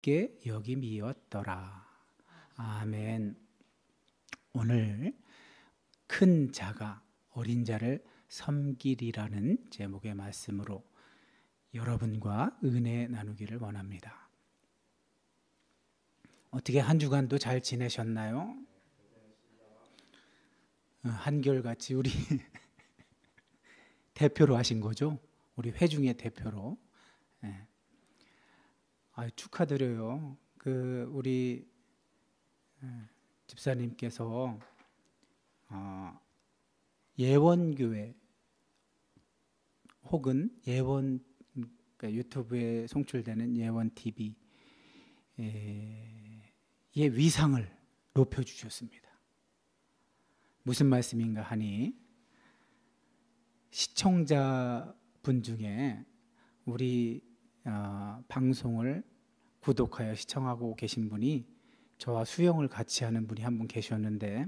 게 여김이었더라. 아멘. 오늘 큰 자가 어린 자를 섬기리라는 제목의 말씀으로 여러분과 은혜 나누기를 원합니다. 어떻게 한 주간도 잘 지내셨나요? 한결같이 우리 대표로 하신 거죠? 우리 회중의 대표로. 네. 축하드려요. 우리 집사님께서 예원교회 혹은 예원, 그러니까 유튜브에 송출되는 예원 TV의 위상을 높여주셨습니다. 무슨 말씀인가 하니 시청자분 중에 우리 방송을 구독하여 시청하고 계신 분이 저와 수영을 같이 하는 분이 한 분 계셨는데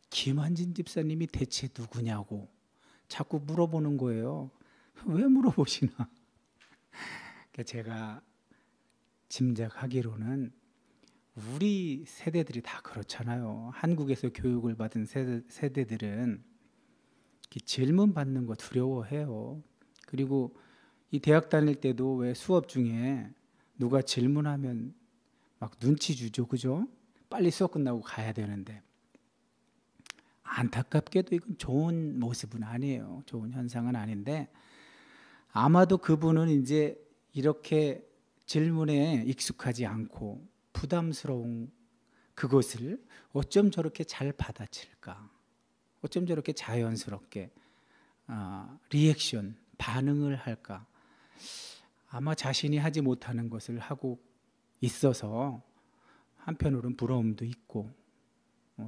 김한진 집사님이 대체 누구냐고 자꾸 물어보는 거예요. 왜 물어보시나? 제가 짐작하기로는 우리 세대들이 다 그렇잖아요. 한국에서 교육을 받은 세대들은 질문 받는 거 두려워해요. 그리고 이 대학 다닐 때도 왜 수업 중에 누가 질문하면 막 눈치 주죠, 그죠? 빨리 수업 끝나고 가야 되는데 안타깝게도 이건 좋은 모습은 아니에요. 좋은 현상은 아닌데 아마도 그분은 이제 이렇게 질문에 익숙하지 않고 부담스러운 그것을 어쩜 저렇게 잘 받아칠까? 어쩜 저렇게 자연스럽게 리액션, 반응을 할까? 아마 자신이 하지 못하는 것을 하고 있어서 한편으로는 부러움도 있고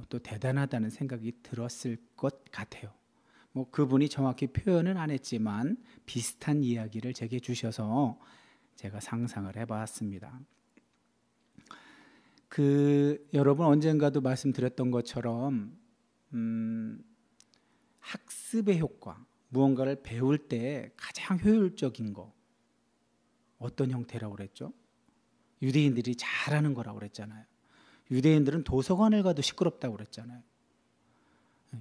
또 대단하다는 생각이 들었을 것 같아요. 그분이 정확히 표현은 안 했지만 비슷한 이야기를 제게 주셔서 제가 상상을 해봤습니다. 여러분 언젠가도 말씀드렸던 것처럼 학습의 효과, 무언가를 배울 때 가장 효율적인 거 어떤 형태라고 그랬죠? 유대인들이 잘하는 거라고 그랬잖아요. 유대인들은 도서관을 가도 시끄럽다고 그랬잖아요.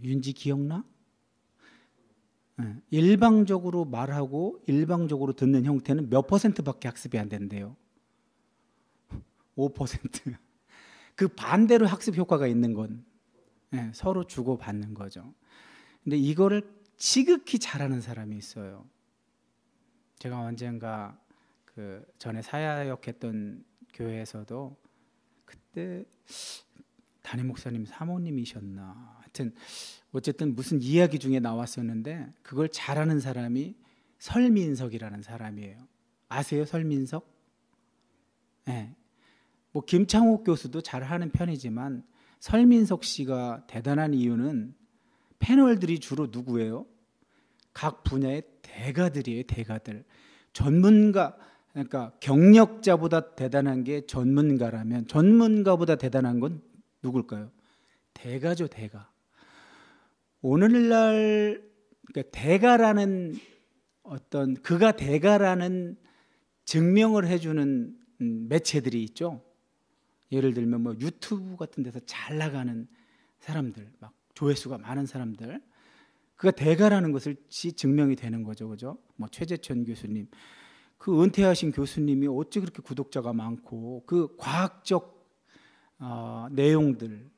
윤지 기억나? 일방적으로 말하고 일방적으로 듣는 형태는 몇 %밖에 학습이 안 된대요? 5%. 그 반대로 학습 효과가 있는 건 서로 주고받는 거죠. 근데 이거를 지극히 잘하는 사람이 있어요. 제가 언젠가 전에 사역했던 교회에서도 그때 담임 목사님 사모님이셨나 하여튼 어쨌든 무슨 이야기 중에 나왔었는데 그걸 잘하는 사람이 설민석이라는 사람이에요. 아세요? 설민석? 네. 김창옥 교수도 잘하는 편이지만 설민석 씨가 대단한 이유는 패널들이 주로 누구예요? 각 분야의 대가들이에요. 대가들. 전문가, 그러니까 경력자보다 대단한 게 전문가라면 전문가보다 대단한 건 누굴까요? 대가죠, 대가. 오늘날 그러니까 대가라는 어떤 그가 대가라는 증명을 해주는 매체들이 있죠. 예를 들면 유튜브 같은 데서 잘 나가는 사람들, 막 조회수가 많은 사람들, 그가 대가라는 것을 증명이 되는 거죠, 그죠? 최재천 교수님, 그 은퇴하신 교수님이 어찌 그렇게 구독자가 많고 그 과학적 내용들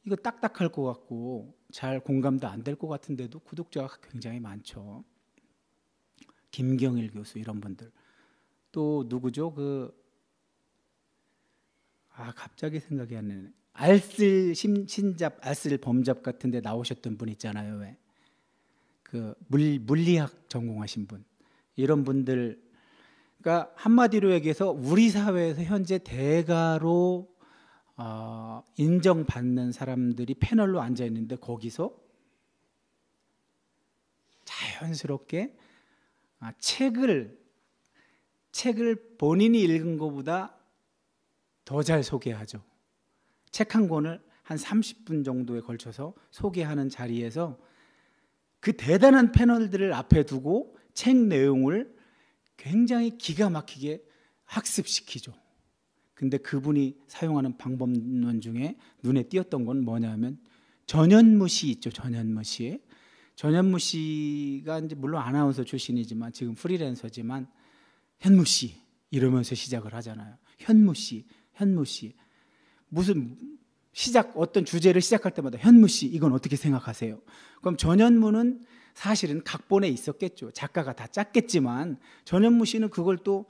이거 딱딱할 것 같고 잘 공감도 안 될 것 같은데도 구독자가 굉장히 많죠. 김경일 교수 이런 분들. 또 누구죠? 갑자기 생각이 안 나네. 알쓸 신잡, 알쓸 범잡 같은 데 나오셨던 분 있잖아요. 왜? 물리학 전공하신 분. 이런 분들, 그러니까 한마디로 얘기해서 우리 사회에서 현재 대가로 인정받는 사람들이 패널로 앉아 있는데 거기서 자연스럽게 책을 본인이 읽은 것보다 더 잘 소개하죠. 책 한 권을 한 30분 정도에 걸쳐서 소개하는 자리에서 그 대단한 패널들을 앞에 두고 책 내용을 굉장히 기가 막히게 학습시키죠. 근데 그분이 사용하는 방법론 중에 눈에 띄었던 건 뭐냐면 전현무시 있죠. 전현무시. 전현무시가 이제 물론 아나운서 출신이지만 지금 프리랜서지만 현무씨 이러면서 시작을 하잖아요. 현무씨, 현무씨. 무슨 시작 어떤 주제를 시작할 때마다 현무씨 이건 어떻게 생각하세요? 그럼 전현무는 사실은 각본에 있었겠죠. 작가가 다 짰겠지만 전현무씨는 그걸 또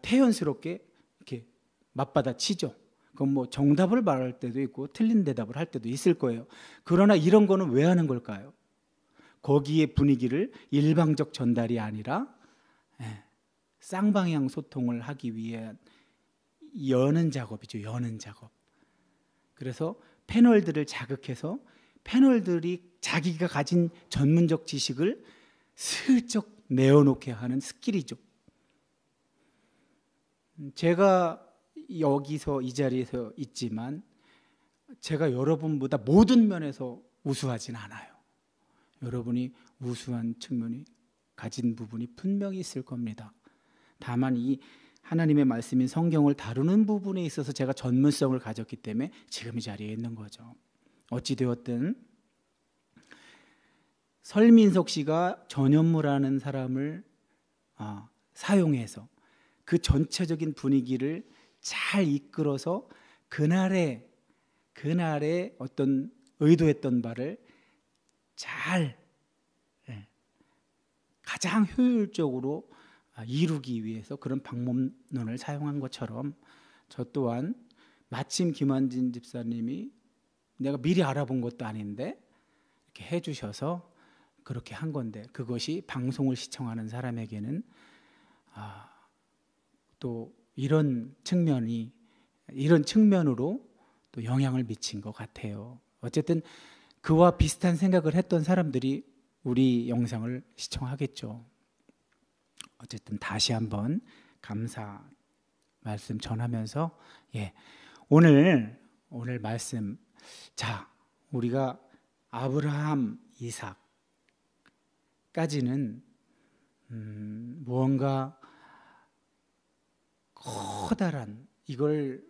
태연스럽게 이렇게 맞받아치죠. 그럼 뭐 정답을 말할 때도 있고 틀린 대답을 할 때도 있을 거예요. 그러나 이런 거는 왜 하는 걸까요? 거기에 분위기를 일방적 전달이 아니라 쌍방향 소통을 하기 위한 여는 작업이죠. 여는 작업. 그래서 패널들을 자극해서 패널들이 자기가 가진 전문적 지식을 슬쩍 내어놓게 하는 스킬이죠. 제가 여기서 이 자리에서 있지만 제가 여러분보다 모든 면에서 우수하진 않아요. 여러분이 우수한 측면이 가진 부분이 분명히 있을 겁니다. 다만 이 하나님의 말씀인 성경을 다루는 부분에 있어서 제가 전문성을 가졌기 때문에 지금 이 자리에 있는 거죠. 어찌되었든 설민석 씨가 전현무라는 사람을 사용해서 그 전체적인 분위기를 잘 이끌어서 그날의 어떤 의도했던 바를 잘 가장 효율적으로 이루기 위해서 그런 방법론을 사용한 것처럼 저 또한 마침 김한진 집사님이 내가 미리 알아본 것도 아닌데 이렇게 해주셔서 그렇게 한 건데 그것이 방송을 시청하는 사람에게는 또 이런 측면으로 또 영향을 미친 것 같아요. 어쨌든 그와 비슷한 생각을 했던 사람들이 우리 영상을 시청하겠죠. 어쨌든 다시 한번 감사 말씀 전하면서 오늘 말씀 우리가 아브라함, 이삭까지는 무언가 커다란 이걸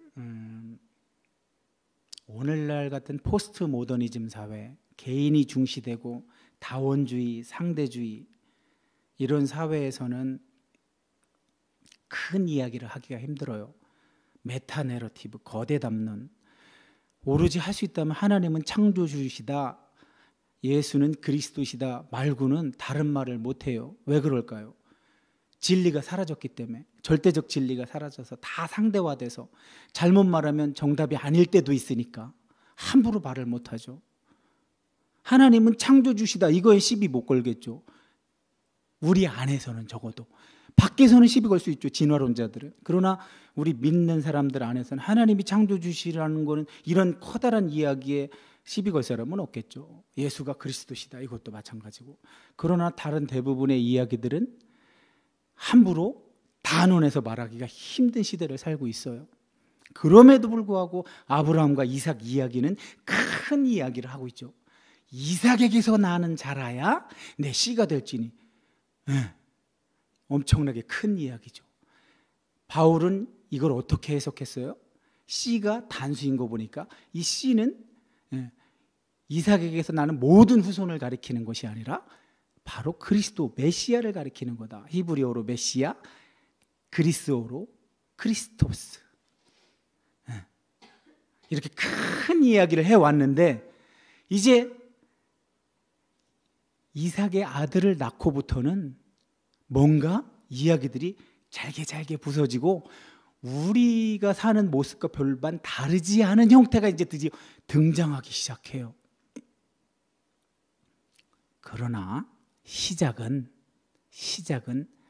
오늘날 같은 포스트 모더니즘 사회, 개인이 중시되고 다원주의, 상대주의 이런 사회에서는 큰 이야기를 하기가 힘들어요. 메타 내러티브, 거대 담론. 오로지 할 수 있다면 하나님은 창조주시다, 예수는 그리스도시다 말고는 다른 말을 못해요. 왜 그럴까요? 진리가 사라졌기 때문에. 절대적 진리가 사라져서 다 상대화돼서 잘못 말하면 정답이 아닐 때도 있으니까 함부로 말을 못하죠. 하나님은 창조주시다 이거에 시비 못 걸겠죠. 우리 안에서는 적어도. 밖에서는 시비 걸 수 있죠, 진화론자들은. 그러나 우리 믿는 사람들 안에서는 하나님이 창조주시라는 거는 이런 커다란 이야기에 시비 걸 사람은 없겠죠. 예수가 그리스도시다 이것도 마찬가지고. 그러나 다른 대부분의 이야기들은 함부로 단언해서 말하기가 힘든 시대를 살고 있어요. 그럼에도 불구하고 아브라함과 이삭 이야기는 큰 이야기를 하고 있죠. 이삭에게서 나는 자라야 내 씨가 될지니. 엄청나게 큰 이야기죠. 바울은 이걸 어떻게 해석했어요? 씨가 단수인 거 보니까 이 씨는 이삭에게서 나는 모든 후손을 가리키는 것이 아니라 바로 그리스도 메시아를 가리키는 거다. 히브리어로 메시아, 그리스어로 크리스토스. 이렇게 큰 이야기를 해왔는데 이제 이삭의 아들을 낳고부터는 뭔가 이야기들이 잘게 부서지고 우리가 사는 모습과 별반 다르지 않은 형태가 이제 드디어 등장하기 시작해요. 그러나 시작은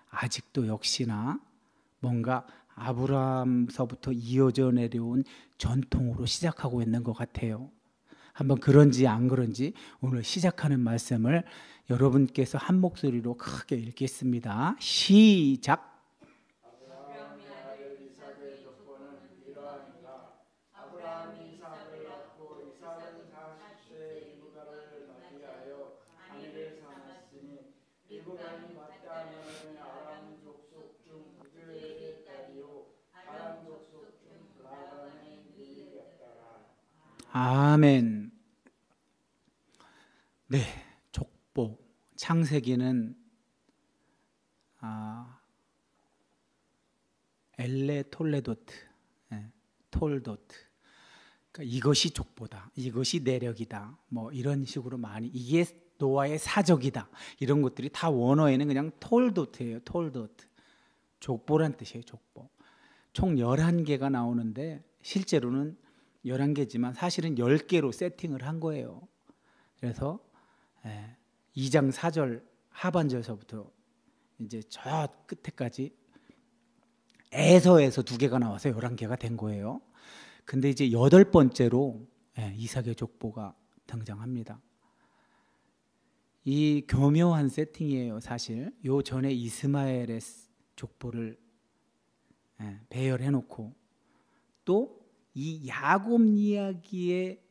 아직도 역시나 뭔가 아브라함서부터 이어져 내려온 전통으로 시작하고 있는 것 같아요. 한번 그런지 안 그런지 오늘 시작하는 말씀을 여러분께서 한 목소리로 크게 읽겠습니다. 시작. 아브라함의 아들 이삭의 조건은 이러하니라. 아브라함이 이삭을 낳고 이삭은 40세에 리브가를 맞이하여 아내를 삼았으니 리브가는 마따냐의 아람 족속 중 우드의 딸이요 아람 족속 중 아멘. 네, 족보 창세기는 엘레 톨레도트, 톨도트. 그러니까 이것이 족보다, 이것이 내력이다, 뭐 이런 식으로 많이, 이게 노아의 사적이다, 이런 것들이 다 원어에는 그냥 톨도트예요. 톨도트. 족보란 뜻이에요. 족보. 총 11개가 나오는데 실제로는 11개지만 사실은 10개로 세팅을 한 거예요. 그래서 2장 4절 하반절서부터 이제 저 끝에까지 에서에서 2개가 나와서 11개가 된 거예요. 근데 이제 8번째로 이삭의 족보가 등장합니다. 이 교묘한 세팅이에요. 사실 요 전에 이스마엘의 족보를 배열해 놓고 또 이 야곱 이야기의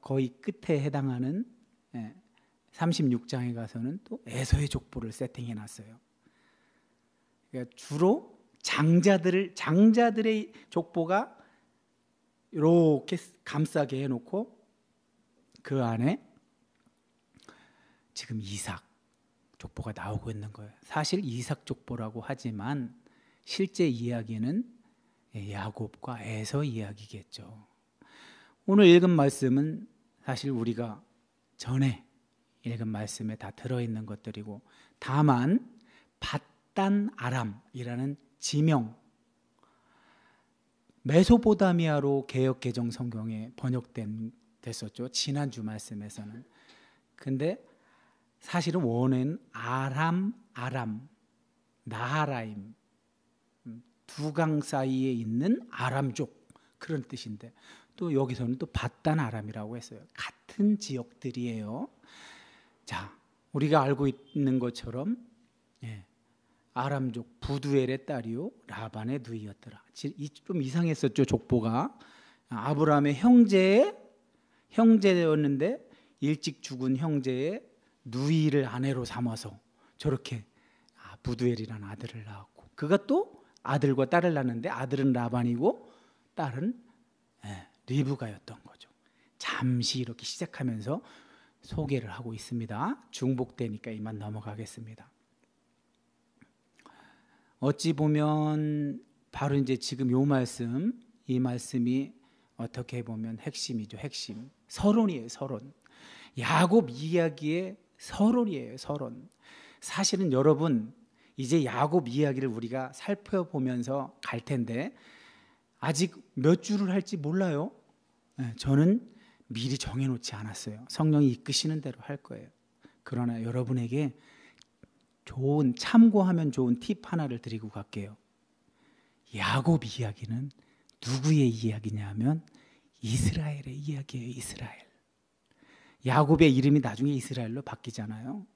거의 끝에 해당하는 36장에 가서는 또 에서의 족보를 세팅해 놨어요. 그러니까 주로 장자들의 족보가 이렇게 감싸게 해놓고 그 안에 지금 이삭 족보가 나오고 있는 거예요. 사실 이삭 족보라고 하지만 실제 이야기는 야곱과 에서 이야기겠죠. 오늘 읽은 말씀은 사실 우리가 전에 읽은 말씀에 다 들어있는 것들이고, 다만 밧단 아람이라는 지명, 메소포타미아로 개역 개정 성경에 됐었죠. 지난주 말씀에서는. 근데 사실은 원어는 아람, 나하라임, 두 강 사이에 있는 아람족, 그런 뜻인데 또 여기서는 또 밧단 아람이라고 했어요. 같은 지역들이에요. 자, 우리가 알고 있는 것처럼 아람족 부두엘의 딸이요 라반의 누이였더라. 좀 이상했었죠. 족보가 아브라함의 형제였는데 일찍 죽은 형제의 누이를 아내로 삼아서 저렇게 부두엘이라는 아들을 낳았고, 그가 또 아들과 딸을 낳았는데 아들은 라반이고 딸은 리브가였던 거죠. 잠시 이렇게 시작하면서 소개를 하고 있습니다. 중복되니까 이만 넘어가겠습니다. 어찌 보면 바로 이제 지금 이 말씀이 어떻게 보면 핵심이죠. 핵심. 서론이에요. 서론. 야곱 이야기의 서론이에요. 서론. 사실은 여러분 이제 야곱 이야기를 우리가 살펴보면서 갈 텐데 아직 몇 줄을 할지 몰라요. 저는 미리 정해놓지 않았어요. 성령이 이끄시는 대로 할 거예요. 그러나 여러분에게 참고하면 좋은 팁 하나를 드리고 갈게요. 야곱 이야기는 누구의 이야기냐면 이스라엘의 이야기예요. 이스라엘. 야곱의 이름이 나중에 이스라엘로 바뀌잖아요.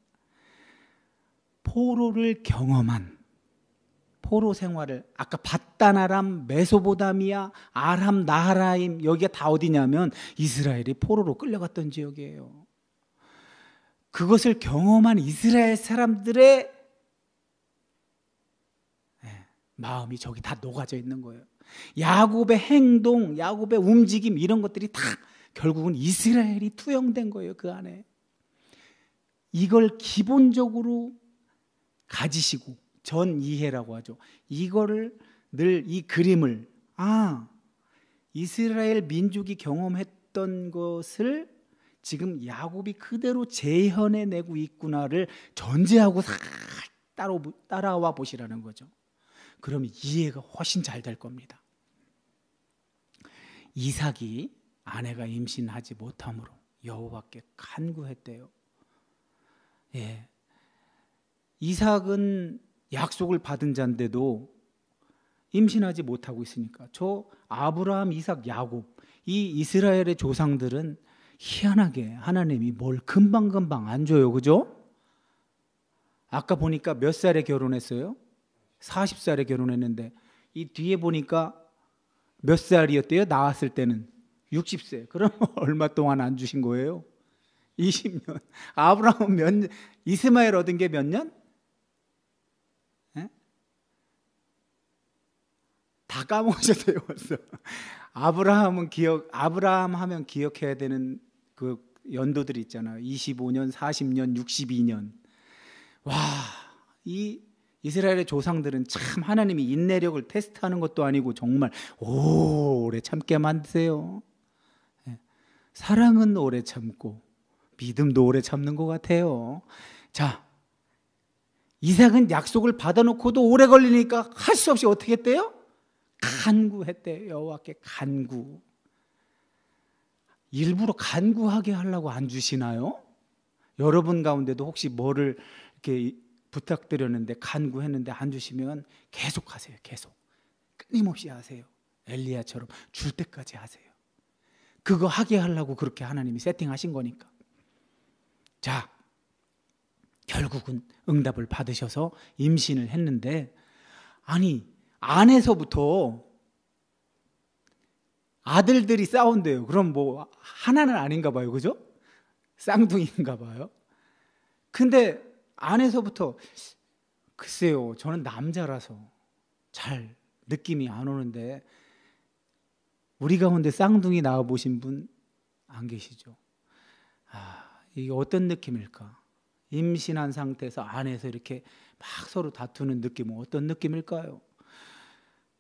포로를 경험한, 포로 생활을, 아까 밧단 아람, 메소포타미아, 아람, 나하라임, 여기가 다 어디냐면 이스라엘이 포로로 끌려갔던 지역이에요. 그것을 경험한 이스라엘 사람들의 마음이 저기 다 녹아져 있는 거예요. 야곱의 행동, 야곱의 움직임, 이런 것들이 다 결국은 이스라엘이 투영된 거예요. 그 안에. 이걸 기본적으로 가지시고, 전이해라고 하죠. 이거를 늘 이 그림을, 이스라엘 민족이 경험했던 것을 지금 야곱이 그대로 재현해내고 있구나를 전제하고 따라와 보시라는 거죠. 그러면 이해가 훨씬 잘 될 겁니다. 이삭이 아내가 임신하지 못함으로 여호와께 간구했대요. 이삭은 약속을 받은 자인데도 임신하지 못하고 있으니까 저 아브라함, 이삭, 야곱, 이 이스라엘의 조상들은 희한하게 하나님이 뭘 금방금방 안 줘요. 그죠? 아까 보니까 몇 살에 결혼했어요? 40살에 결혼했는데 이 뒤에 보니까 몇 살이었대요? 나왔을 때는 60세. 그럼 얼마 동안 안 주신 거예요? 20년. 아브라함은 이스마엘 얻은 게 몇 년? 다 까먹으셨어요 벌써. 아브라함 하면 기억해야 되는 그 연도들이 있잖아요. 25년, 40년, 62년. 와, 이 이스라엘의 조상들은 참 하나님이 인내력을 테스트하는 것도 아니고 정말 오래 참게 만드세요. 사랑은 오래 참고 믿음도 오래 참는 것 같아요. 자, 이삭은 약속을 받아놓고도 오래 걸리니까 할 수 없이 어떻게 했대요? 간구했대요. 여호와께 간구. 일부러 간구하게 하려고 안 주시나요? 여러분 가운데도 혹시 뭐를 이렇게 부탁드렸는데 간구했는데 안 주시면 계속 하세요. 계속 끊임없이 하세요. 엘리야처럼 줄 때까지 하세요. 그거 하게 하려고 그렇게 하나님이 세팅하신 거니까. 자, 결국은 응답을 받으셔서 임신을 했는데, 아니 안에서부터 아들들이 싸운대요. 그럼 뭐 하나는 아닌가 봐요. 그죠? 쌍둥이인가 봐요. 근데 안에서부터 글쎄요, 저는 남자라서 잘 느낌이 안 오는데 우리 가운데 쌍둥이 낳아 보신 분 안 계시죠? 이게 어떤 느낌일까? 임신한 상태에서 안에서 이렇게 막 서로 다투는 느낌은 어떤 느낌일까요?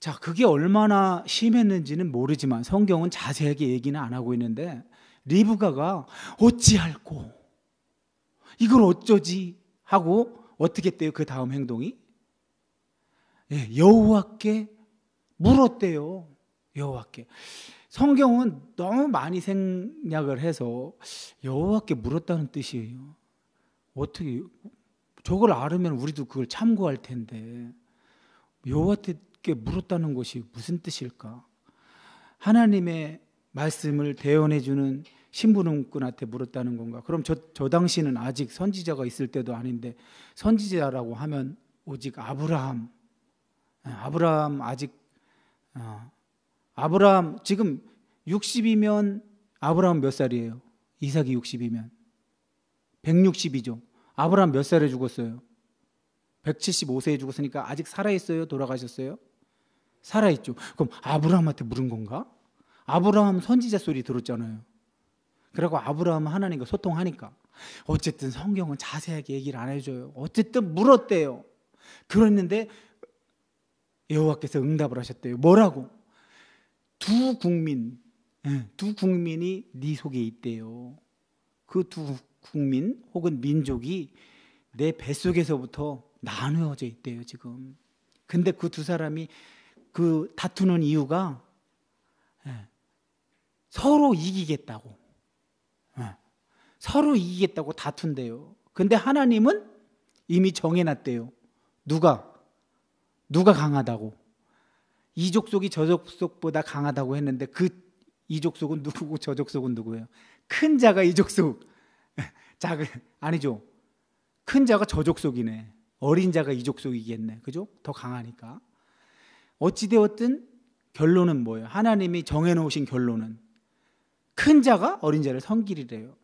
자, 그게 얼마나 심했는지는 모르지만 성경은 자세하게 얘기는 안 하고 있는데, 리브가가 어찌할꼬, 이걸 어쩌지 하고 어떻게 했대요? 그 다음 행동이 여호와께 물었대요. 여호와께. 성경은 너무 많이 생략을 해서 여호와께 물었다는 뜻이에요. 어떻게 저걸 알으면 우리도 그걸 참고할 텐데 여호와께 물었다는 것이 무슨 뜻일까? 하나님의 말씀을 대언해 주는 신부님꾼한테 물었다는 건가? 그럼 저 당시는 아직 선지자가 있을 때도 아닌데 선지자라고 하면 오직 아브라함 아직 아브라함 지금 60이면 아브라함 몇 살이에요? 이삭이 60이면 160이죠. 아브라함 몇 살에 죽었어요? 175세에 죽었으니까 아직 살아있어요? 돌아가셨어요? 살아있죠. 그럼 아브라함한테 물은 건가? 아브라함 선지자 소리 들었잖아요. 그리고 아브라함은 하나님과 소통하니까. 어쨌든 성경은 자세하게 얘기를 안 해줘요. 어쨌든 물었대요. 그랬는데 여호와께서 응답을 하셨대요. 뭐라고? 두 국민이 네 속에 있대요. 그 두 국민 혹은 민족이 내 뱃속에서부터 나누어져 있대요 지금. 근데 그 두 사람이 그 다투는 이유가 서로 이기겠다고 다툰대요. 근데 하나님은 이미 정해놨대요. 누가 강하다고? 이 족속이 저 족속보다 강하다고 했는데 그 이 족속은 누구고 저 족속은 누구예요? 큰 자가 이 족속, 작은 아니죠. 큰 자가 저 족속이네. 어린 자가 이 족속이겠네. 그죠? 더 강하니까. 어찌되었든 결론은 뭐예요? 하나님이 정해놓으신 결론은 큰 자가 어린 자를 섬기리래요.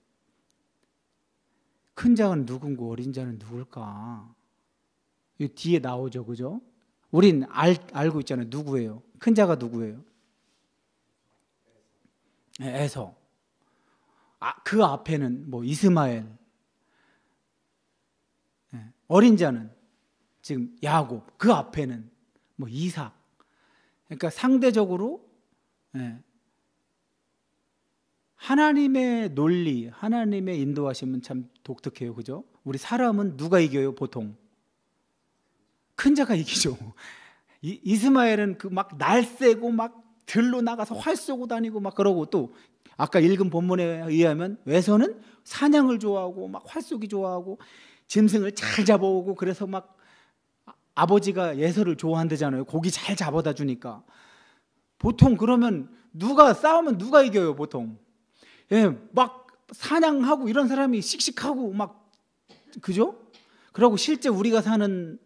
큰 자는 누군고 어린 자는 누굴까? 이 뒤에 나오죠, 그죠? 우린 알고 있잖아요. 누구예요? 큰 자가 누구예요? 에서. 그 앞에는 뭐 이스마엘. 어린 자는 지금 야곱. 그 앞에는 뭐 이삭. 그러니까 상대적으로 하나님의 논리, 하나님의 인도하심은 참 독특해요, 그죠? 우리 사람은 누가 이겨요, 보통? 큰 자가 이기죠. 이스마엘은 그 막 날쌔고 막 들로 나가서 활 쏘고 다니고 막 그러고, 또 아까 읽은 본문에 의하면 외서는 사냥을 좋아하고 막 활 쏘기 좋아하고 짐승을 잘 잡아오고, 그래서 막 아버지가 예서를 좋아한대잖아요. 고기 잘 잡아다 주니까. 보통 그러면 싸우면 누가 이겨요, 보통? 막 사냥하고 이런 사람이 씩씩하고 막, 그죠? 그리고 실제 우리가 사는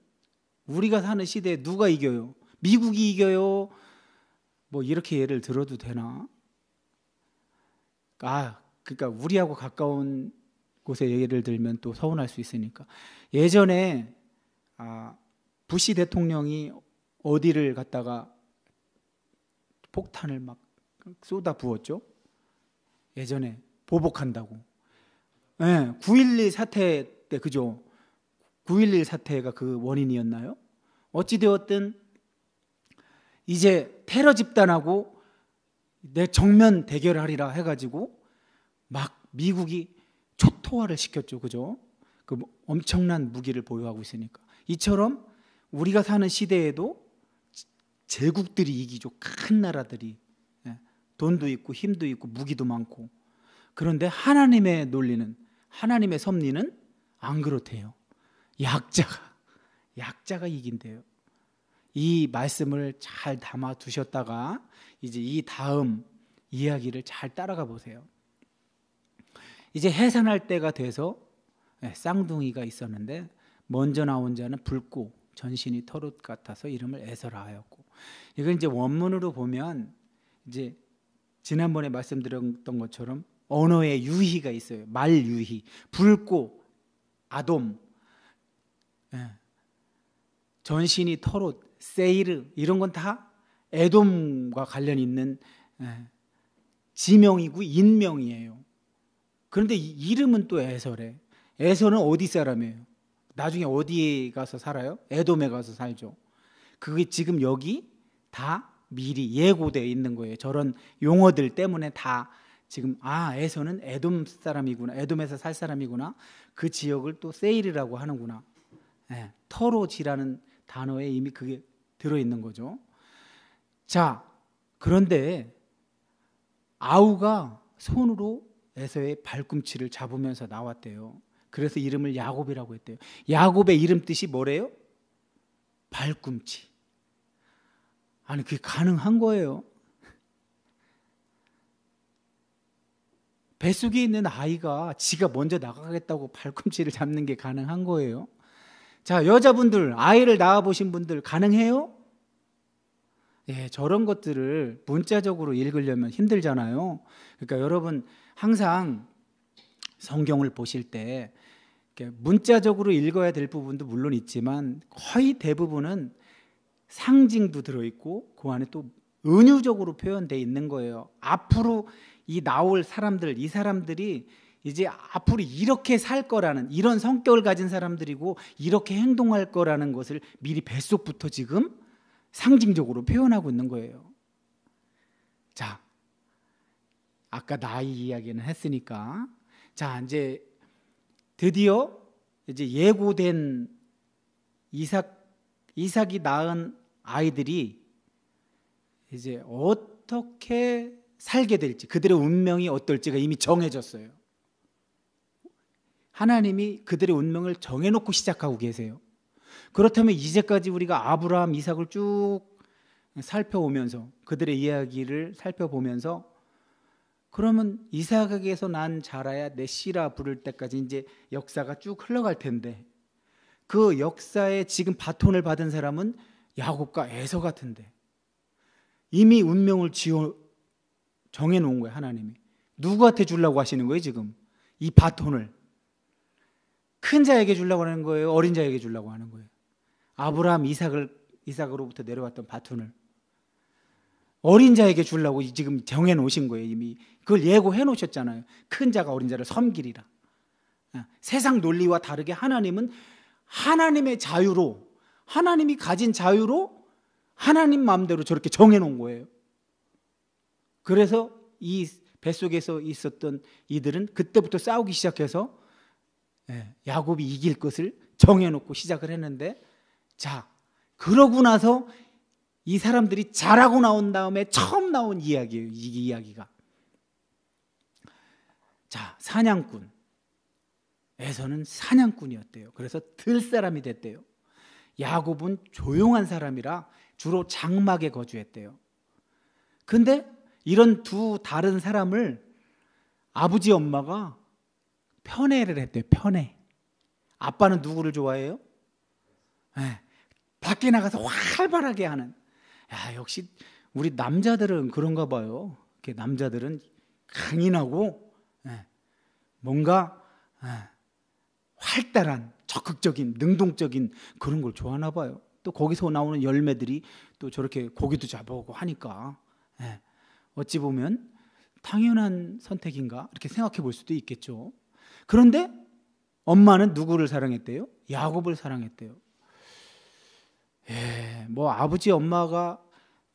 시대에 누가 이겨요? 미국이 이겨요? 뭐 이렇게 예를 들어도 되나? 그러니까 우리하고 가까운 곳에 예를 들면 또 서운할 수 있으니까. 예전에 부시 대통령이 어디를 갔다가 폭탄을 막 쏟아 부었죠. 예전에 보복한다고. 예, 9.11 사태 때 그죠? 9.11 사태가 그 원인이었나요? 어찌되었든 이제 테러 집단하고 내 정면 대결하리라 해가지고 막 미국이 초토화를 시켰죠. 그죠? 그 엄청난 무기를 보유하고 있으니까. 이처럼 우리가 사는 시대에도 제국들이 이기죠. 큰 나라들이. 돈도 있고 힘도 있고 무기도 많고. 그런데 하나님의 논리는, 하나님의 섭리는 안 그렇대요. 약자가 이긴대요. 이 말씀을 잘 담아 두셨다가 이제 이 다음 이야기를 잘 따라가 보세요. 이제 해산할 때가 돼서 쌍둥이가 있었는데 먼저 나온 자는 붉고 전신이 털옷 같아서 이름을 에서라 하였고, 이건 이제 원문으로 보면 이제 지난번에 말씀드렸던 것처럼 언어의 유희가 있어요. 말 유희. 붉고 아돔, 전신이 털옷, 세이르, 이런 건 다 에돔과 관련 있는 지명이고 인명이에요. 그런데 이름은 또 에서래. 에서는 어디 사람이에요? 나중에 어디에 가서 살아요? 에돔에 가서 살죠. 그게 지금 여기 다 미리 예고되어 있는 거예요. 저런 용어들 때문에 다 지금 에서는 에돔 사람이구나, 에돔에서 살 사람이구나, 그 지역을 또 세일이라고 하는구나. 터롯이라는 단어에 이미 그게 들어있는 거죠. 자, 그런데 아우가 손으로 에서의 발꿈치를 잡으면서 나왔대요. 그래서 이름을 야곱이라고 했대요. 야곱의 이름 뜻이 뭐래요? 발꿈치. 아니, 그게 가능한 거예요. 뱃속에 있는 아이가 지가 먼저 나가겠다고 발꿈치를 잡는 게 가능한 거예요. 자, 여자분들, 아이를 낳아보신 분들 가능해요? 예, 저런 것들을 문자적으로 읽으려면 힘들잖아요. 그러니까 여러분 항상 성경을 보실 때 문자적으로 읽어야 될 부분도 물론 있지만 거의 대부분은 상징도 들어있고 그 안에 또 은유적으로 표현되어 있는 거예요. 앞으로 이 나올 사람들, 이 사람들이 이제 앞으로 이렇게 살 거라는, 이런 성격을 가진 사람들이고 이렇게 행동할 거라는 것을 미리 뱃속부터 지금 상징적으로 표현하고 있는 거예요. 자, 아까 나이 이야기는 했으니까, 자, 이제 드디어 이제 예고된 이삭이 낳은 아이들이 이제 어떻게 살게 될지, 그들의 운명이 어떨지가 이미 정해졌어요. 하나님이 그들의 운명을 정해놓고 시작하고 계세요. 그렇다면 이제까지 우리가 아브라함, 이삭을 쭉 살펴오면서, 그들의 이야기를 살펴보면서, 그러면 이삭에게서 난 자라야 내 씨라 부를 때까지 이제 역사가 쭉 흘러갈 텐데, 그 역사에 지금 바톤을 받은 사람은 야곱과 에서 같은데, 이미 운명을 정해놓은 거예요. 하나님이 누구한테 주려고 하시는 거예요? 지금 이 바톤을 큰 자에게 주려고 하는 거예요? 어린 자에게 주려고 하는 거예요? 아브라함, 이삭으로부터 내려왔던 바톤을 어린 자에게 주려고 지금 정해놓으신 거예요. 이미 그걸 예고해 놓으셨잖아요. 큰 자가 어린 자를 섬기리라. 세상 논리와 다르게 하나님은 하나님의 자유로, 하나님이 가진 자유로 하나님 마음대로 저렇게 정해놓은 거예요. 그래서 이 뱃속에서 있었던 이들은 그때부터 싸우기 시작해서 야곱이 이길 것을 정해놓고 시작을 했는데, 자, 그러고 나서 이 사람들이 자라고 나온 다음에 처음 나온 이야기예요. 이 이야기가. 자, 사냥꾼. 에서는 사냥꾼이었대요. 그래서 들사람이 됐대요. 야곱은 조용한 사람이라 주로 장막에 거주했대요. 근데 이런 두 다른 사람을 아버지 엄마가 편애를 했대요. 편애. 아빠는 누구를 좋아해요? 밖에 나가서 활발하게 하는. 야, 역시 우리 남자들은 그런가 봐요. 남자들은 강인하고 뭔가 활달한, 적극적인, 능동적인 그런 걸 좋아하나 봐요. 또 거기서 나오는 열매들이 또 저렇게 고기도 잡아오고 하니까 예. 어찌 보면 당연한 선택인가 이렇게 생각해 볼 수도 있겠죠. 그런데 엄마는 누구를 사랑했대요? 야곱을 사랑했대요. 예, 뭐 아버지 엄마가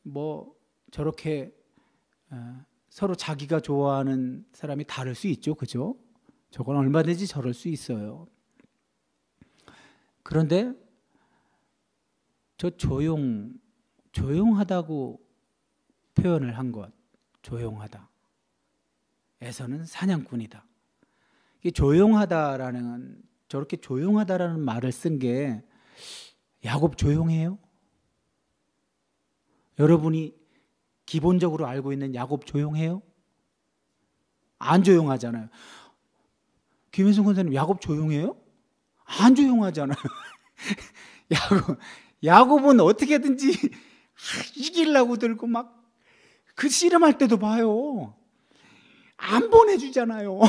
뭐 저렇게 서로 자기가 좋아하는 사람이 다를 수 있죠, 그죠? 저건 얼마든지 저럴 수 있어요. 그런데 저 조용하다고 표현을 한 것, 조용하다. 에서는 사냥꾼이다. 이 조용하다라는, 저렇게 조용하다라는 말을 쓴 게 야곱 조용해요? 여러분이 기본적으로 알고 있는 야곱 조용해요? 안 조용하잖아요. 김혜순 권사님, 야곱 조용해요? 안 조용하잖아요. 야곱은 어떻게든지 이기려고 들고 막 그 씨름할 때도 봐요. 안 보내주잖아요.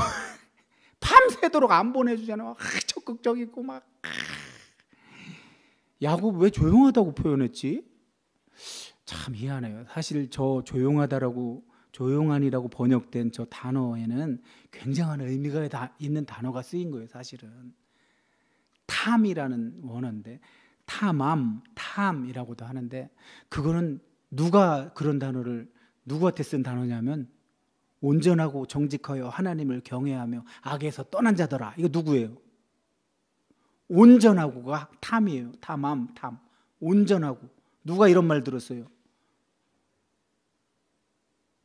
밤새도록 안 보내주잖아요. 적극적이고 막. 야곱 왜 조용하다고 표현했지? 참 희한해요. 사실 저 조용한이라고 번역된 저 단어에는 굉장한 의미가 있는 단어가 쓰인 거예요. 사실은 탐이라는 원어인데, 탐이라고도 하는데, 그거는 누가 그런 단어를 누구한테 쓴 단어냐면 온전하고 정직하여 하나님을 경외하며 악에서 떠난 자더라. 이거 누구예요? 온전하고가 탐이에요. 탐. 온전하고. 누가 이런 말 들었어요?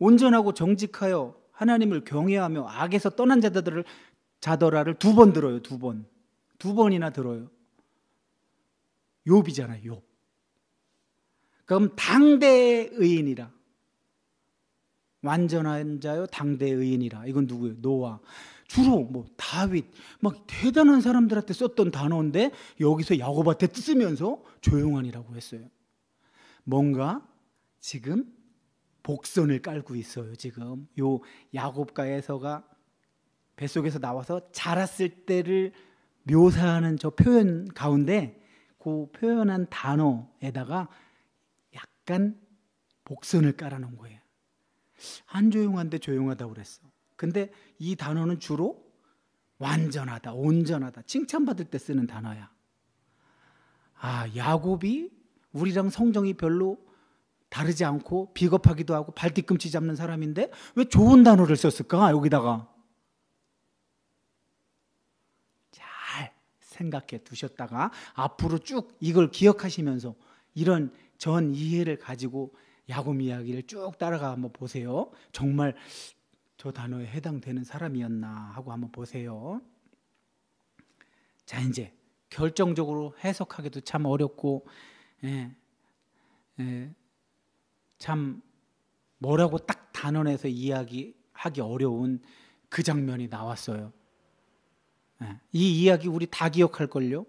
온전하고 정직하여 하나님을 경외하며 악에서 떠난 자더라를 2번 들어요. 2번. 2번이나 들어요. 욥이잖아요. 욥. 그럼 당대 의인이라. 완전한 자요 당대 의인이라. 이건 누구예요? 노아. 주로 뭐 다윗, 막 대단한 사람들한테 썼던 단어인데 여기서 야곱한테 쓰면서 조용한이라고 했어요. 뭔가 지금 복선을 깔고 있어요. 지금 요 야곱과 에서가 뱃속에서 나와서 자랐을 때를 묘사하는 저 표현 가운데 그 표현한 단어에다가 약간 복선을 깔아놓은 거예요. 안 조용한데 조용하다고 그랬어. 근데 이 단어는 주로 완전하다, 온전하다, 칭찬받을 때 쓰는 단어야. 야곱이 우리랑 성정이 별로 다르지 않고 비겁하기도 하고 발뒤꿈치 잡는 사람인데 왜 좋은 단어를 썼을까? 여기다가 잘 생각해 두셨다가 앞으로 쭉 이걸 기억하시면서 이런 전 이해를 가지고 야곱 이야기를 쭉 따라가 한번 보세요. 정말 저 단어에 해당되는 사람이었나 하고 한번 보세요. 자, 이제 결정적으로 해석하기도 참 어렵고 참 뭐라고 딱 단언해서 이야기하기 어려운 그 장면이 나왔어요. 이 이야기 우리 다 기억할걸요?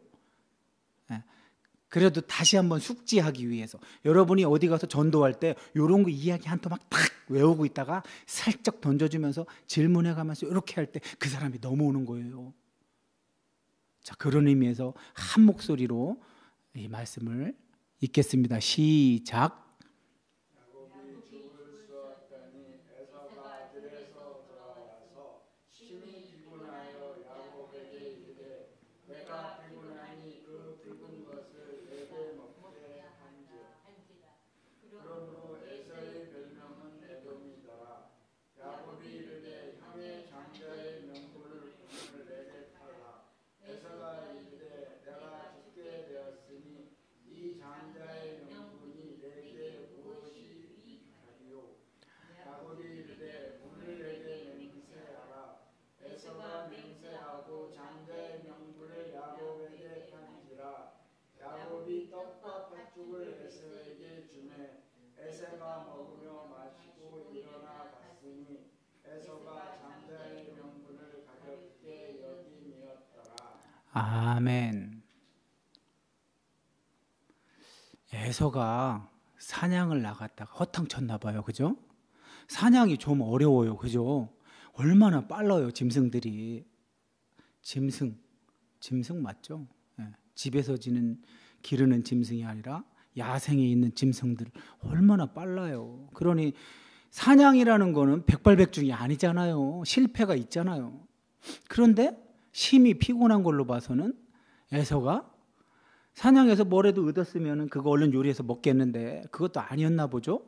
그래도 다시 한번 숙지하기 위해서 여러분이 어디 가서 전도할 때 이런 거 이야기 한 토막 탁 외우고 있다가 살짝 던져주면서 질문해가면서 이렇게 할 때 그 사람이 넘어오는 거예요. 자, 그런 의미에서 한 목소리로 이 말씀을 읽겠습니다. 시작. 야곱이 떡과 팥죽을 에서에게 주매 에서가 먹으며 마시고 일어나 갔으니 에서가 장자의 명분을 가볍게 여김이었더라. 아멘. 에서가 사냥을 나갔다가 허탕쳤나 봐요. 그죠? 사냥이 좀 어려워요. 그죠? 얼마나 빨라요, 짐승들이. 짐승 맞죠? 집에서 기르는 짐승이 아니라 야생에 있는 짐승들 얼마나 빨라요. 그러니 사냥이라는 거는 백발백중이 아니잖아요. 실패가 있잖아요. 그런데 심히 피곤한 걸로 봐서는 에서가 사냥해서 뭐라도 얻었으면 그거 얼른 요리해서 먹겠는데 그것도 아니었나 보죠.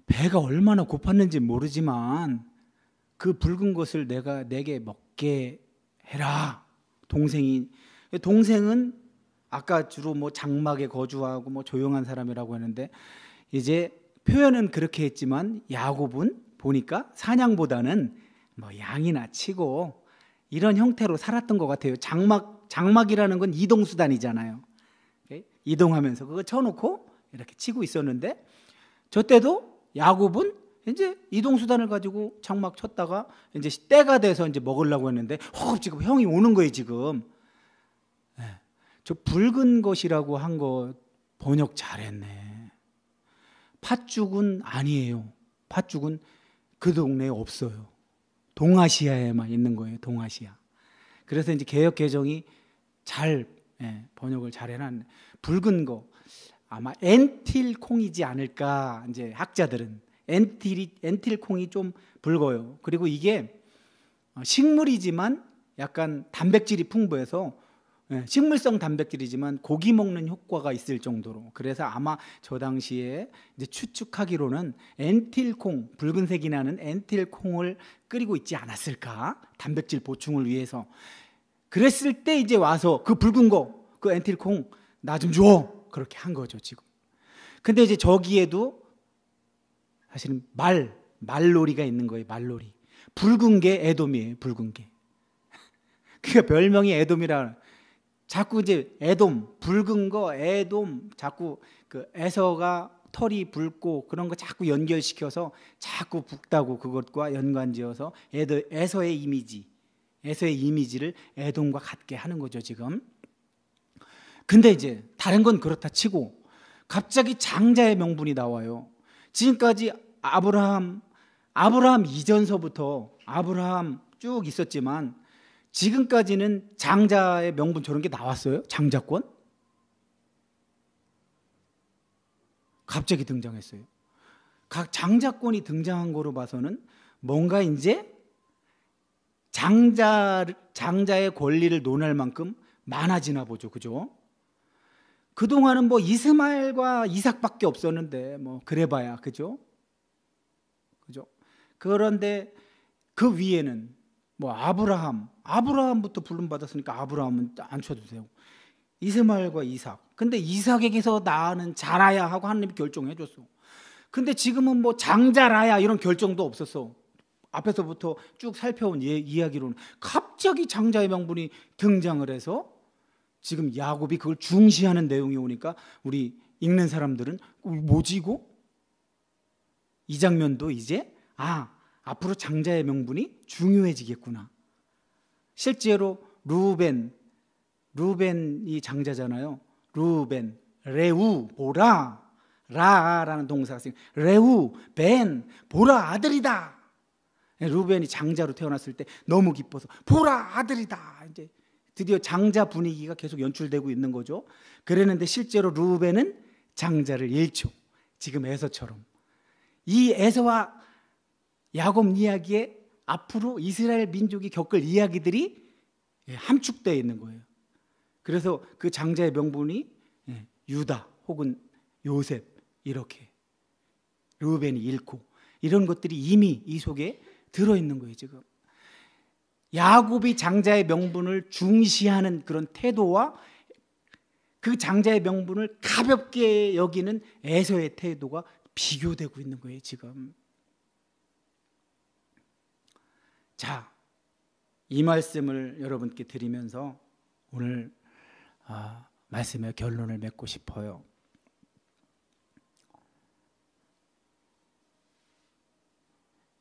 배가 얼마나 고팠는지 모르지만 그 붉은 것을 내게 먹게 해라. 동생은 아까 주로 뭐 장막에 거주하고 뭐 조용한 사람이라고 하는데 이제 표현은 그렇게 했지만 야곱은 보니까 사냥보다는 뭐 양이나 치고 이런 형태로 살았던 것 같아요. 장막이라는 건 이동수단이잖아요. 이동하면서 그거 쳐놓고 이렇게 치고 있었는데 저 때도 야곱은 이제 이동수단을 가지고 장막 쳤다가 이제 때가 돼서 이제 먹으려고 했는데 지금 형이 오는 거예요 지금. 저 붉은 것이라고 한 거 번역 잘했네. 팥죽은 아니에요. 팥죽은 그 동네에 없어요. 동아시아에만 있는 거예요. 동아시아. 그래서 이제 개역 개정이 잘 번역을 잘 해놨네. 붉은 거 아마 엔틸콩이지 않을까. 이제 학자들은 엔틸콩이 좀 붉어요. 그리고 이게 식물이지만 약간 단백질이 풍부해서 식물성 단백질이지만 고기 먹는 효과가 있을 정도로. 그래서 아마 저 당시에 이제 추측하기로는 엔틸콩, 붉은색이 나는 엔틸콩을 끓이고 있지 않았을까? 단백질 보충을 위해서. 그랬을 때 이제 와서 그 붉은 거, 그 엔틸콩 나 좀 줘. 그렇게 한 거죠 지금. 근데 이제 저기에도 사실은 말놀이가 있는 거예요. 말놀이. 붉은 게 에돔이에요. 붉은 게. 그러니까 별명이 에돔이라. 자꾸 이제 에돔, 붉은 거 에돔, 자꾸 그 에서가 털이 붉고 그런 거 자꾸 연결시켜서 자꾸 붉다고 그것과 연관지어서 에서의 이미지를 에돔과 같게 하는 거죠 지금. 근데 이제 다른 건 그렇다 치고 갑자기 장자의 명분이 나와요. 지금까지 아브라함 이전서부터 아브라함 쭉 있었지만 지금까지는 장자의 명분 저런 게 나왔어요? 장자권? 갑자기 등장했어요. 각 장자권이 등장한 거로 봐서는 뭔가 이제 장자의 권리를 논할 만큼 많아지나 보죠. 그죠? 그동안은 뭐 이스마엘과 이삭밖에 없었는데 뭐 그래봐야 그죠? 그런데 그 위에는 뭐 아브라함부터 부름 받았으니까 아브라함은 안 쳐도 되고 이스마엘과 이삭. 근데 이삭에게서 낳는 자라야 하고 하나님이 결정해 줬어. 근데 지금은 뭐 장자라야 이런 결정도 없었어. 앞에서부터 쭉 살펴온 이야기로는 갑자기 장자의 명분이 등장을 해서 지금 야곱이 그걸 중시하는 내용이 오니까 우리 읽는 사람들은 뭐지 이거? 이 장면도 이제 앞으로 장자의 명분이 중요해지겠구나. 실제로 루벤이 장자잖아요. 루벤, 레우, 보라, 라라는 동사가 쓰인 레우, 벤, 보라 아들이다. 루벤이 장자로 태어났을 때 너무 기뻐서 보라 아들이다. 이제 드디어 장자 분위기가 계속 연출되고 있는 거죠. 그랬는데 실제로 루벤은 장자를 잃죠. 지금 에서처럼. 이 에서와 야곱 이야기에 앞으로 이스라엘 민족이 겪을 이야기들이 함축되어 있는 거예요. 그래서 그 장자의 명분이 유다 혹은 요셉 이렇게 르우벤이 잃고 이런 것들이 이미 이 속에 들어있는 거예요. 지금 야곱이 장자의 명분을 중시하는 그런 태도와 그 장자의 명분을 가볍게 여기는 에서의 태도가 비교되고 있는 거예요. 지금. 자, 이 말씀을 여러분께 드리면서 오늘 말씀의 결론을 맺고 싶어요.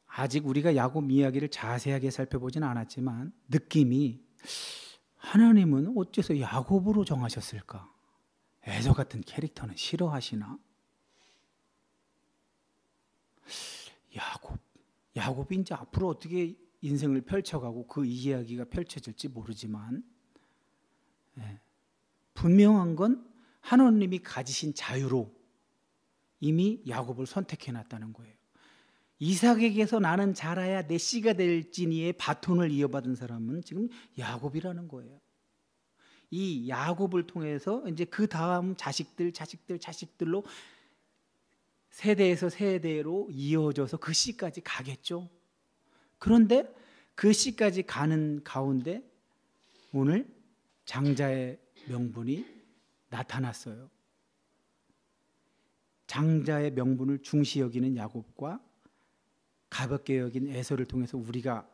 아직 우리가 야곱 이야기를 자세하게 살펴보지는 않았지만 느낌이 하나님은 어째서 야곱으로 정하셨을까? 에서 같은 캐릭터는 싫어하시나? 야곱이 이제 앞으로 어떻게 인생을 펼쳐가고 그 이야기가 펼쳐질지 모르지만 분명한 건 하나님이 가지신 자유로 이미 야곱을 선택해놨다는 거예요. 이삭에게서 나는 자라야 내 씨가 될지니의 바톤을 이어받은 사람은 지금 야곱이라는 거예요. 이 야곱을 통해서 이제 그 다음 자식들로 세대에서 세대로 이어져서 그 씨까지 가겠죠. 그런데 그 씨까지 가는 가운데 오늘 장자의 명분이 나타났어요. 장자의 명분을 중시 여기는 야곱과 가볍게 여긴 에서를 통해서 우리가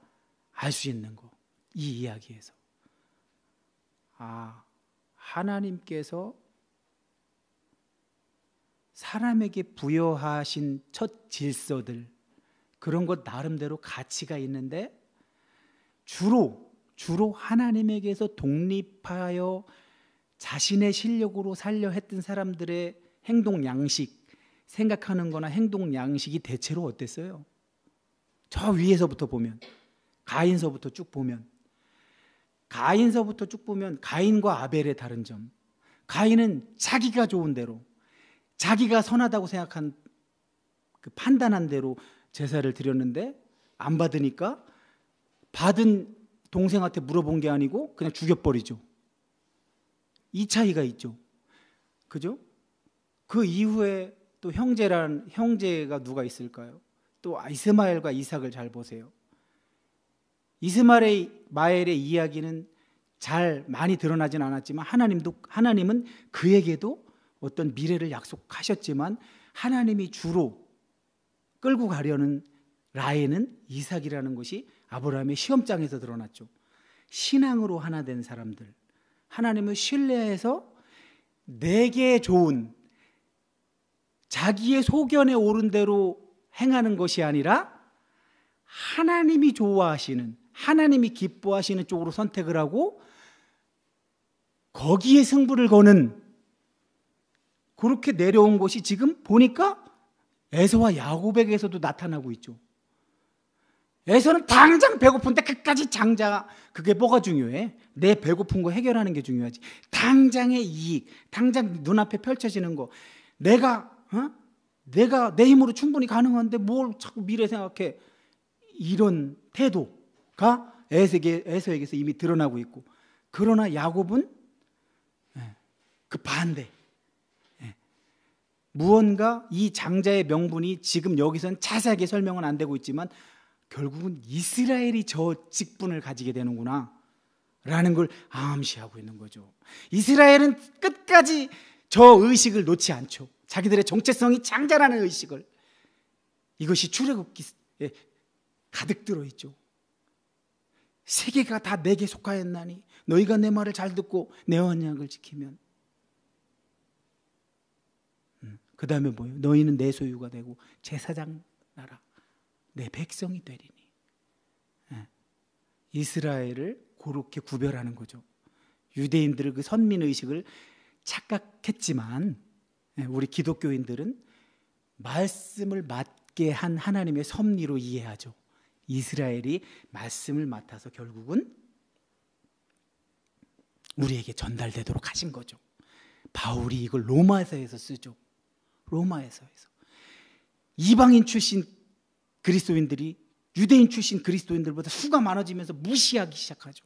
알 수 있는 거, 이 이야기에서 하나님께서 사람에게 부여하신 첫 질서들, 그런 것 나름대로 가치가 있는데 주로 하나님에게서 독립하여 자신의 실력으로 살려 했던 사람들의 행동 양식, 생각하는 거나 행동 양식이 대체로 어땠어요? 저 위에서부터 보면, 가인서부터 쭉 보면 가인과 아벨의 다른 점, 가인은 자기가 좋은 대로, 자기가 선하다고 생각한 그 판단한 대로 제사를 드렸는데 안 받으니까 받은 동생한테 물어본 게 아니고 그냥 죽여버리죠. 이 차이가 있죠. 그죠? 그 이후에 또 형제가 누가 있을까요? 또 이스마엘과 이삭을 잘 보세요. 이스마엘의 이야기는 잘 많이 드러나진 않았지만 하나님은 그에게도 어떤 미래를 약속하셨지만 하나님이 주로 끌고 가려는 라인은 이삭이라는 것이 아브라함의 시험장에서 드러났죠. 신앙으로 하나 된 사람들, 하나님을 신뢰해서 내게 좋은, 자기의 소견에 오른 대로 행하는 것이 아니라 하나님이 좋아하시는, 하나님이 기뻐하시는 쪽으로 선택을 하고 거기에 승부를 거는, 그렇게 내려온 것이 지금 보니까 에서와 야곱에게서도 나타나고 있죠. 에서는 당장 배고픈데 끝까지 장자, 그게 뭐가 중요해? 내 배고픈 거 해결하는 게 중요하지. 당장의 이익, 당장 눈앞에 펼쳐지는 거, 내가 내 힘으로 충분히 가능한데 뭘 자꾸 미래 생각해, 이런 태도가 에서에게서 이미 드러나고 있고, 그러나 야곱은 그 반대. 무언가 이 장자의 명분이 지금 여기서는 자세하게 설명은 안 되고 있지만 결국은 이스라엘이 저 직분을 가지게 되는구나 라는 걸 암시하고 있는 거죠. 이스라엘은 끝까지 저 의식을 놓지 않죠. 자기들의 정체성이 장자라는 의식을. 이것이 출애굽기에 가득 들어있죠. 세계가 다 내게 속하였나니 너희가 내 말을 잘 듣고 내 언약을 지키면. 그 다음에 뭐예요? 너희는 내 소유가 되고 제사장 나라, 내 백성이 되리니. 이스라엘을 그렇게 구별하는 거죠. 유대인들의 그 선민의식을 착각했지만 우리 기독교인들은 말씀을 맡게 한 하나님의 섭리로 이해하죠. 이스라엘이 말씀을 맡아서 결국은 우리에게 전달되도록 하신 거죠. 바울이 이걸 로마서에서 쓰죠. 로마에서에서 이방인 출신 그리스도인들이 유대인 출신 그리스도인들보다 수가 많아지면서 무시하기 시작하죠.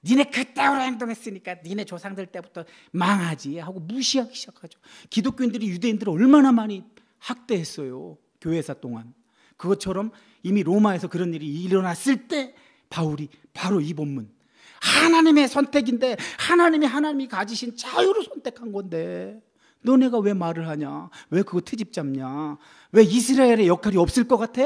니네 그때로 행동했으니까 니네 조상들 때부터 망하지 하고 무시하기 시작하죠. 기독교인들이 유대인들을 얼마나 많이 학대했어요, 교회사 동안. 그것처럼 이미 로마에서 그런 일이 일어났을 때 바울이 바로 이 본문, 하나님의 선택인데 하나님이 가지신 자유로 선택한 건데 너네가 왜 말을 하냐? 왜 그거 트집 잡냐? 왜 이스라엘의 역할이 없을 것 같아?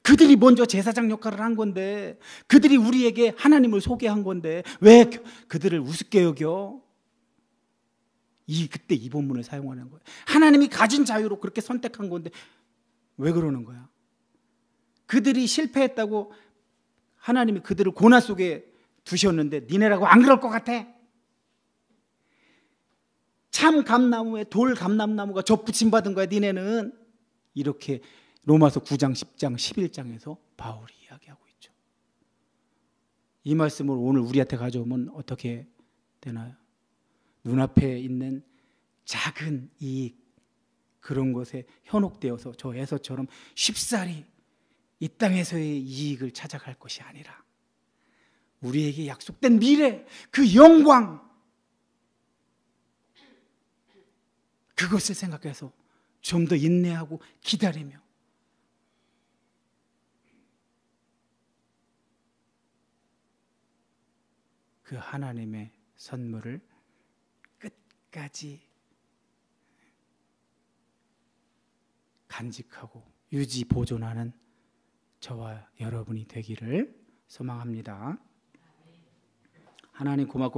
그들이 먼저 제사장 역할을 한 건데, 그들이 우리에게 하나님을 소개한 건데 왜 그들을 우습게 여겨? 그때 이 본문을 사용하는 거예요. 하나님이 가진 자유로 그렇게 선택한 건데 왜 그러는 거야? 그들이 실패했다고 하나님이 그들을 고난 속에 두셨는데 니네라고 안 그럴 것 같아? 참 감나무에 돌 감람나무가 접붙임 받은 거야 니네는. 이렇게 로마서 9장 10장 11장에서 바울이 이야기하고 있죠. 이 말씀을 오늘 우리한테 가져오면 어떻게 되나요? 눈앞에 있는 작은 이익, 그런 것에 현혹되어서 저 에서처럼 쉽사리 이 땅에서의 이익을 찾아갈 것이 아니라 우리에게 약속된 미래, 그 영광, 그것을 생각해서 좀 더 인내하고 기다리며 그 하나님의 선물을 끝까지 간직하고 유지 보존하는 저와 여러분이 되기를 소망합니다. 하나님 고맙고